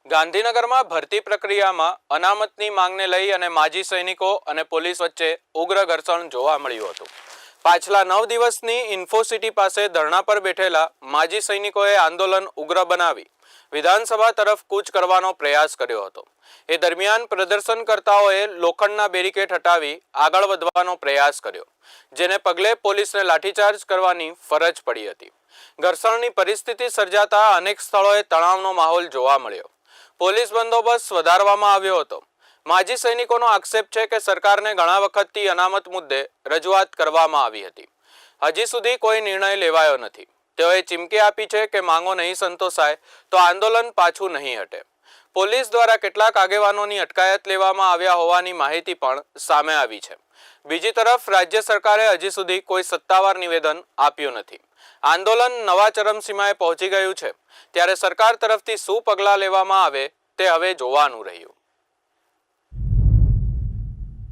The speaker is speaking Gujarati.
ગાંધીનગરમાં ભરતી પ્રક્રિયામાં અનામતની માંગને લઈ અને માજી સૈનિકો અને પોલીસ વચ્ચે ઉગ્ર ઘર્ષણ જોવા મળ્યું હતું। પાછલા 9 દિવસની ઇન્ફોસિટી પાસે ધરણા પર બેઠેલા માજી સૈનિકોએ આંદોલન ઉગ્ર બનાવી વિધાનસભા તરફ કૂચ કરવાનો પ્રયાસ કર્યો હતો। એ દરમિયાન પ્રદર્શનકર્તાઓએ લોખંડના બેરિકેડ હટાવી આગળ વધવાનો પ્રયાસ કર્યો, જેને પગલે પોલીસને લાઠીચાર્જ કરવાની ફરજ પડી હતી। ઘર્ષણની પરિસ્થિતિ સર્જાતા અનેક સ્થળોએ તણાવનો માહોલ જોવા મળ્યો। પોલીસ બંદોબસ્ત વધારવામાં આવ્યો હતો। માજી સૈનિકોનો આક્ષેપ છે કે સરકારને ઘણા વખતથી અનામત મુદ્દે રજૂઆત કરવામાં આવી હતી, હજી સુધી કોઈ નિર્ણય લેવાયો નથી। તેઓએ ચીમકી આપી છે કે માંગો નહીં સંતોષાય તો આંદોલન પાછું નહીં હટે। પોલીસ દ્વારા કેટલાક આગેવાનોની અટકાયત લેવામાં આવ્યા હોવાની માહિતી પણ સામે આવી છે। બીજી તરફ રાજ્ય સરકારે હજી સુધી કોઈ સત્તાવાર નિવેદન આપ્યું નથી। આંદોલન નવા ચરમસીમાએ પહોંચી ગયું છે, ત્યારે સરકાર તરફથી શું પગલાં લેવામાં આવે તે હવે જોવાનું રહ્યું।